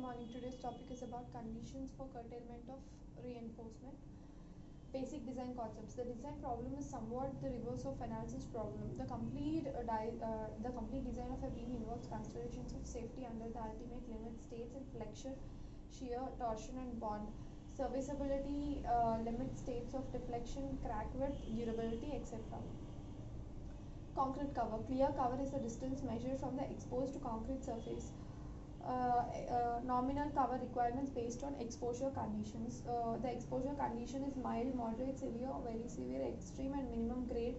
morning. Today's topic is about conditions for curtailment of reinforcement. Basic design concepts. The design problem is somewhat the reverse of analysis problem. The complete design of a beam involves considerations of safety under the ultimate limit states in flexure, shear, torsion, and bond. Serviceability, limit states of deflection, crack width, durability, etc. Concrete cover. Clear cover is the distance measured from the exposed concrete surface. Nominal cover requirements based on exposure conditions. The exposure condition is mild, moderate, severe, very severe, extreme, and minimum grade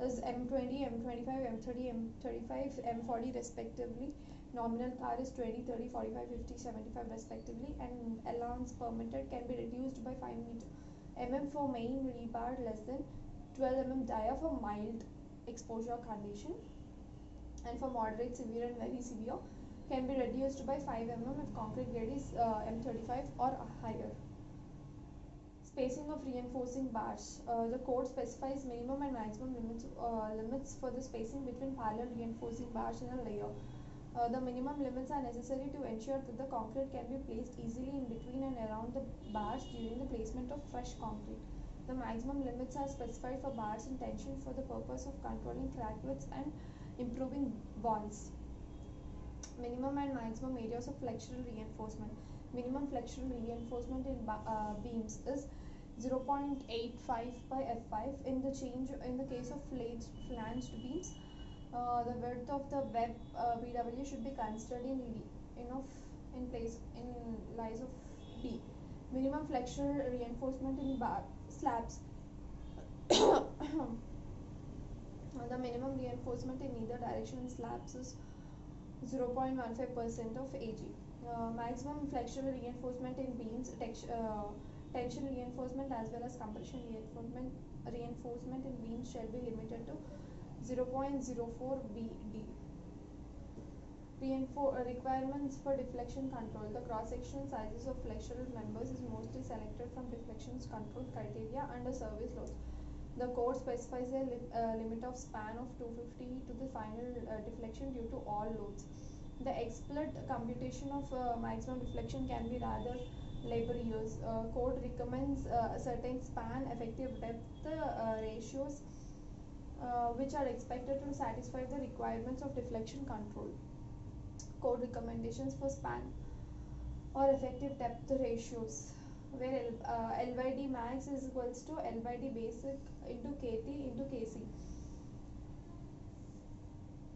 is M20, M25, M30, M35, M40 respectively. Nominal CAR is 20, 30, 45, 50, 75 respectively, and allowance permitted can be reduced by 5 mm for main rebar less than 12 mm dia for mild exposure condition, and for moderate, severe, and very severe can be reduced by 5 mm if concrete grade is M35 or higher. Spacing of reinforcing bars. The code specifies minimum and maximum limits for the spacing between parallel reinforcing bars in a layer. The minimum limits are necessary to ensure that the concrete can be placed easily in between and around the bars during the placement of fresh concrete. The maximum limits are specified for bars in tension for the purpose of controlling crack widths and improving bonds. Minimum and maximum areas of flexural reinforcement. Minimum flexural reinforcement in beams is 0.85 by f5 in the case of flanged beams. The width of the web BW should be considered in place in lies of B. Minimum flexural reinforcement in bar slabs. The minimum reinforcement in either direction in slabs is 0.15% of Ag. Maximum flexural reinforcement in beams, tension reinforcement as well as compression reinforcement in beams shall be limited to 0.04 BD. Requirements for deflection control. The cross-sectional sizes of flexural members is mostly selected from deflection control criteria under service loads. The code specifies a limit of span of 250 to the final deflection due to all loads. The explicit computation of maximum deflection can be rather laborious. Code recommends a certain span, effective depth ratios which are expected to satisfy the requirements of deflection control. Code recommendations for span or effective depth ratios, where L by D max is equals to L by D basic into KT into KC.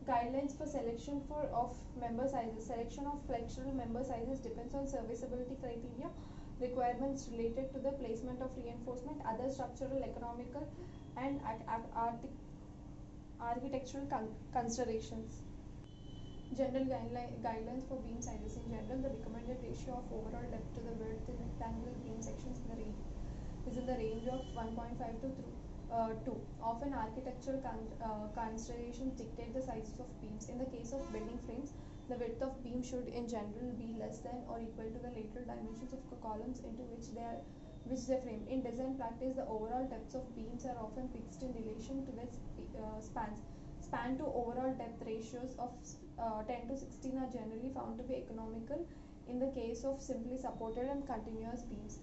Guidelines for selection of member sizes. Selection of flexural member sizes depends on serviceability criteria, requirements related to the placement of reinforcement, other structural, economical, and architectural considerations. General guidelines for beam sizes. In general, the recommended ratio of overall depth to the width in rectangular beam sections is in the range of 1.5 to 2. Often architectural considerations dictate the sizes of beams. In the case of building frames, the width of beam should in general be less than or equal to the lateral dimensions of the columns into which they frame. In design practice, the overall depths of beams are often fixed in relation to their spans. Span to overall depth ratios of 10 to 16 are generally found to be economical in the case of simply supported and continuous beams.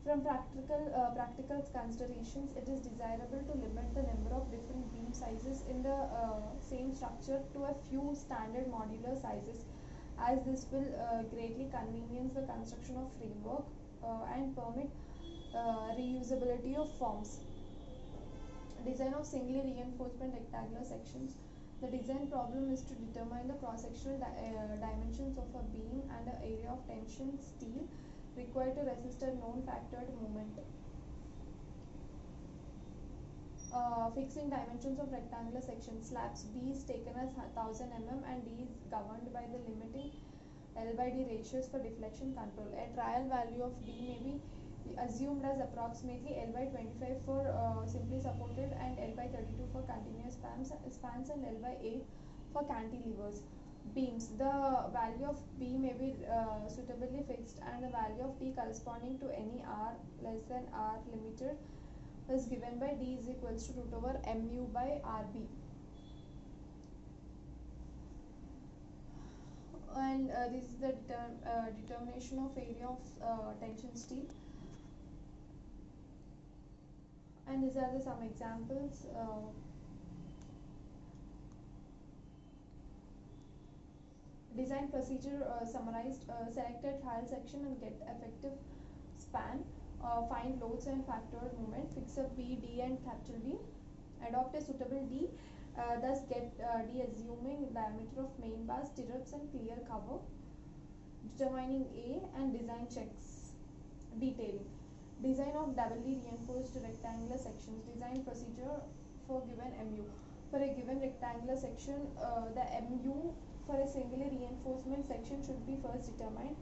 From practical considerations, it is desirable to limit the number of different beam sizes in the same structure to a few standard modular sizes, as this will greatly convenience the construction of framework and permit reusability of forms. Design of singly reinforcement rectangular sections. The design problem is to determine the cross-sectional dimensions of a beam and the area of tension steel required to resist a known factored moment. Fixing dimensions of rectangular sections. Slabs B is taken as 1000 mm and D is governed by the limiting L by D ratios for deflection control. A trial value of D may be assumed as approximately L by 25 for simply supported and L by 32 for continuous spans and L by 8 for cantilevers. Beams. The value of B may be suitably fixed, and the value of D corresponding to any R less than R limited is given by D is equals to root over mu by RB. And this is the determination of area of tension steel. And these are the some examples. Design procedure summarized. Selected trial section and get effective span. Find loads and factor moment. Fix a P, D and capital D. Adopt a suitable D. Thus get D assuming diameter of main bar, stirrups and clear cover. Determining A and design checks. Detailing. Design of doubly reinforced rectangular sections. Design procedure for given MU. For a given rectangular section, the MU for a singly reinforcement section should be first determined.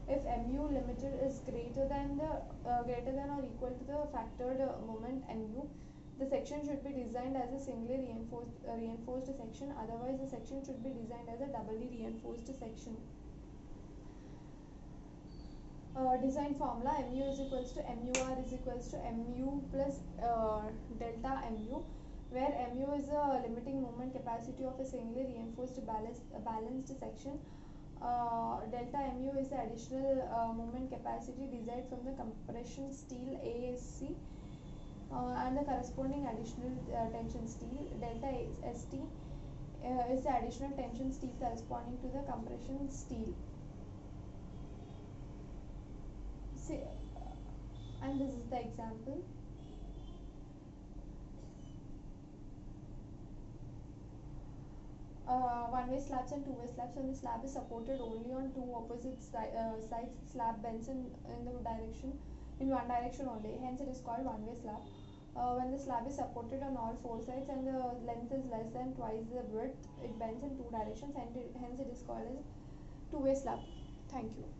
If MU limited is greater than or equal to the factored moment MU, the section should be designed as a singly reinforced section. Otherwise, the section should be designed as a doubly reinforced section. Design formula: MU is equals to MUR is equals to MU plus delta MU, where MU is a limiting moment capacity of a singly reinforced balanced section. Delta MU is the additional moment capacity derived from the compression steel ASC and the corresponding additional tension steel. Delta ST is the additional tension steel corresponding to the compression steel. See, and this is the example. One-way slabs and two-way slabs. When the slab is supported only on two opposite sides, slab bends in the direction in one direction only. Hence, it is called one-way slab. When the slab is supported on all four sides and the length is less than twice the width, it bends in two directions, and hence it is called as two-way slab. Thank you.